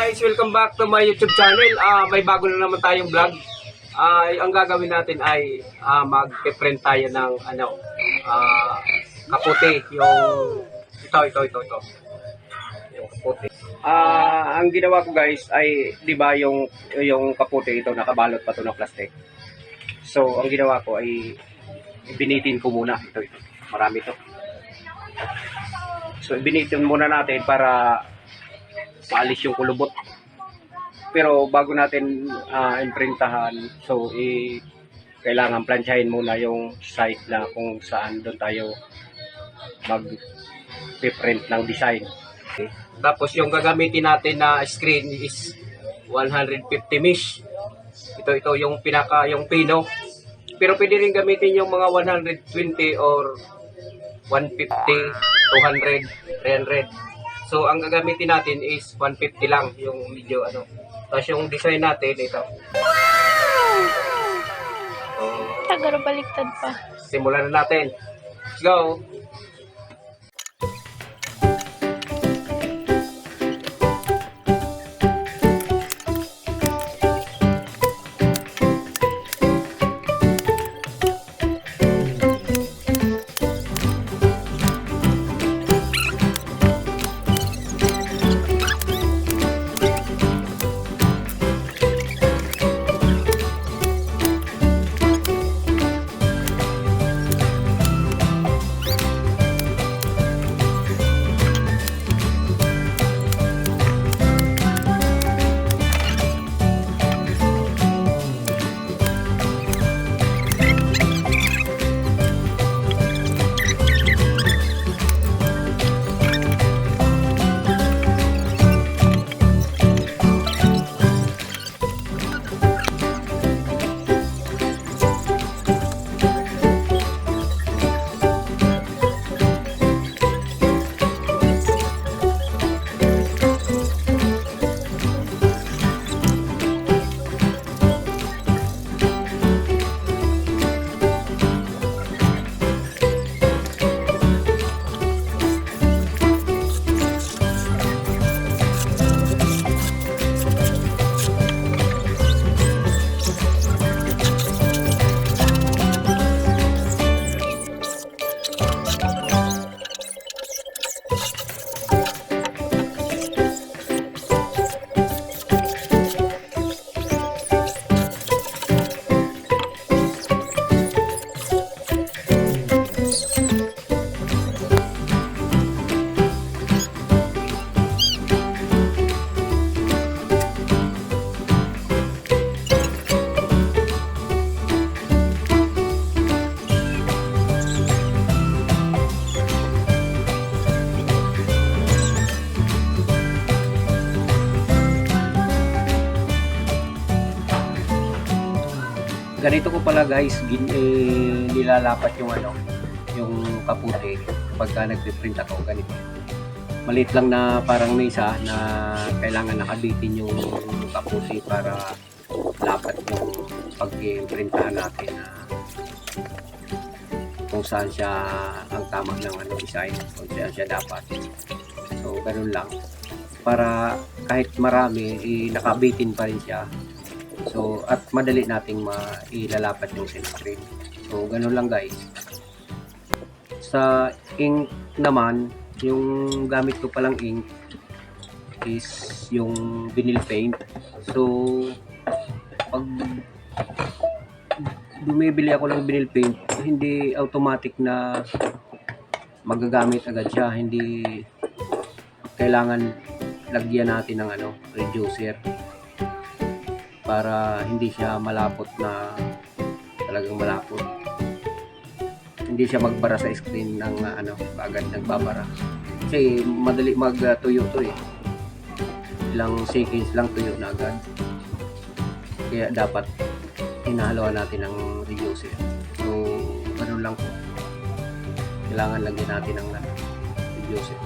guys, welcome back to my YouTube channel. May bago na naman tayong vlog. Ang gagawin natin ay mag-print tayo ng kaputi, yung ito. Yung kaputi. Ang ginawa ko guys ay 'di ba yung kaputi ito nakabalot pa to ng plastic. So, ang ginawa ko ay binitin ko muna ito. Marami to. So, binitin muna natin para maalis yung kulubot. Pero bago natin imprintahan, so kailangan plansyahin muna yung site na kung saan doon tayo mag-print ng design. Okay. Tapos yung gagamitin natin na screen is 150 mesh. Ito yung yung pino. Pero pwede rin gamitin yung mga 120 or 150, 200, 300. So, ang gagamitin natin is 150 lang, yung medyo Tapos yung design natin, ito. Tagaro baliktad pa. Simulan na natin. Let's go! Ganito ko pala guys, nilalapat yung yung kaputi kapag nagpe-print ako ganito. Maliit lang na parang mesa na kailangan nakabitin yung kaputi para lapat yung pag-printahan natin na kung saan siya ang tama ng design, kung saan siya dapat. So ganun lang. Para kahit marami, nakabitin pa rin siya. So, at madali nating mailalapat yung screen. So, ganun lang guys. Sa ink naman, yung gamit ko palang ink is yung vinyl paint. So, pag bumibili ako ng vinyl paint, hindi automatic na magagamit agad siya. Hindi kailangan lagyan natin ng reducer para hindi siya malapot na talagang malapot. Hindi siya magbara sa screen ng agad nagbabara. Kasi madali magtuyo to eh. Ilang seconds lang tuyo na agad. Kaya dapat hinahaluan natin ng reducer. So, ganun lang po. Kailangan lagyan natin ng reducer.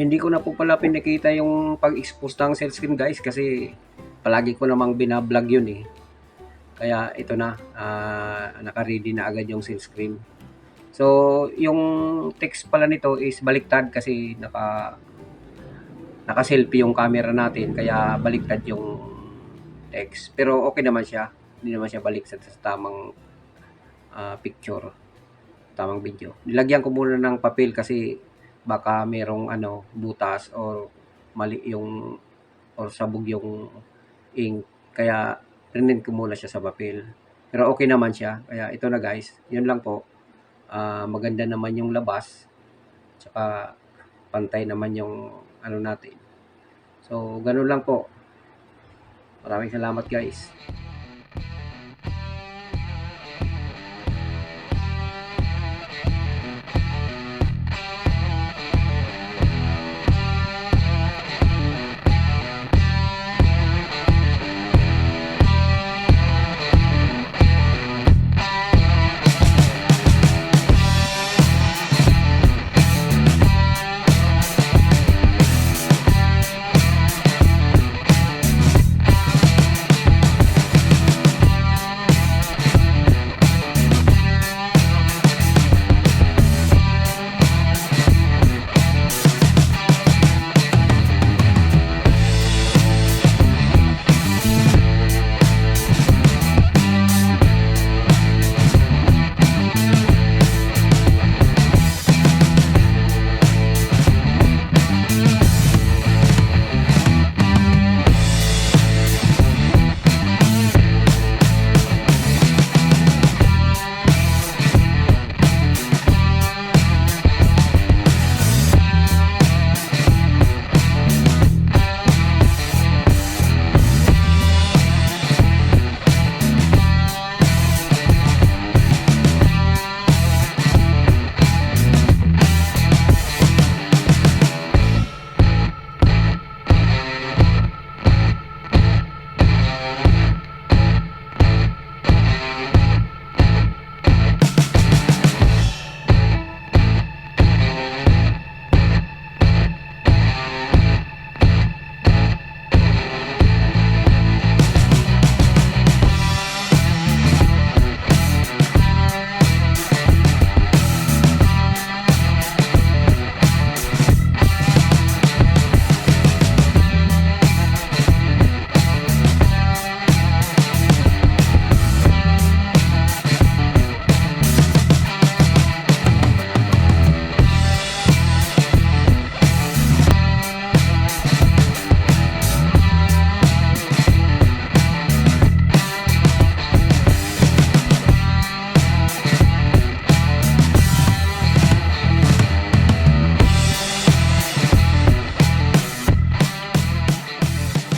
Hindi ko na po pala pinakita yung pag-expose ng cell screen guys kasi palagi ko namang binablog yun eh. Kaya ito na, naka-ready na agad yung cell screen. So, yung text pala nito is baliktad kasi naka-selfie yung camera natin kaya baliktad yung text. Pero okay naman siya. Hindi naman siya baliktad sa tamang picture, tamang video. Nilagyan ko muna ng papel kasi baka merong butas or mali yung or sabog yung ink. Kaya prinin ko muna siya sa papel. Pero okay naman siya. Kaya ito na guys. Yun lang po. Maganda naman yung labas. Tsaka pantay naman yung natin. So, ganun lang po. Maraming salamat guys.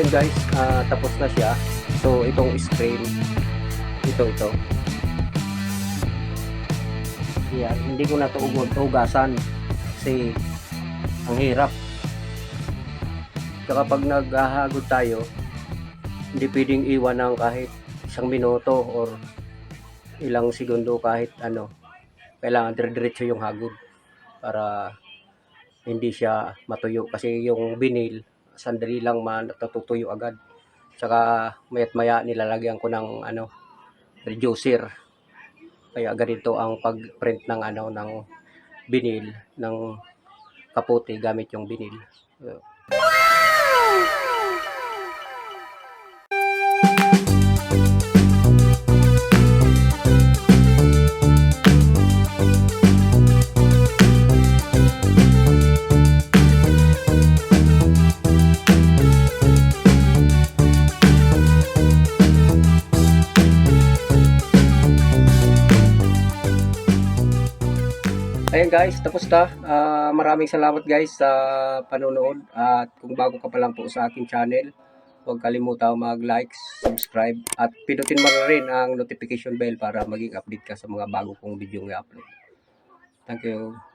Ayun guys, tapos na siya. So itong screen, ito. Yan, hindi ko na ito hugasan kasi ang hirap. Saka pag naghahagod tayo, hindi pwedeng iwan ng kahit 1 minuto or ilang segundo kahit kailangan dire-diretso yung hagod para hindi siya matuyo kasi yung vinyl sandali lang natutuyo agad. Tsaka mayat maya nilalagyan ko ng reducer. Kaya ganito ang pag-print ng ng vinyl ng kapote gamit yung vinyl. Ayan guys, tapos na. Maraming salamat guys sa panonood. At kung bago ka pa lang po sa aking channel, huwag kalimutang mag-like, subscribe, at pindutin mo na rin ang notification bell para maging update ka sa mga bago kong video i-upload. Thank you.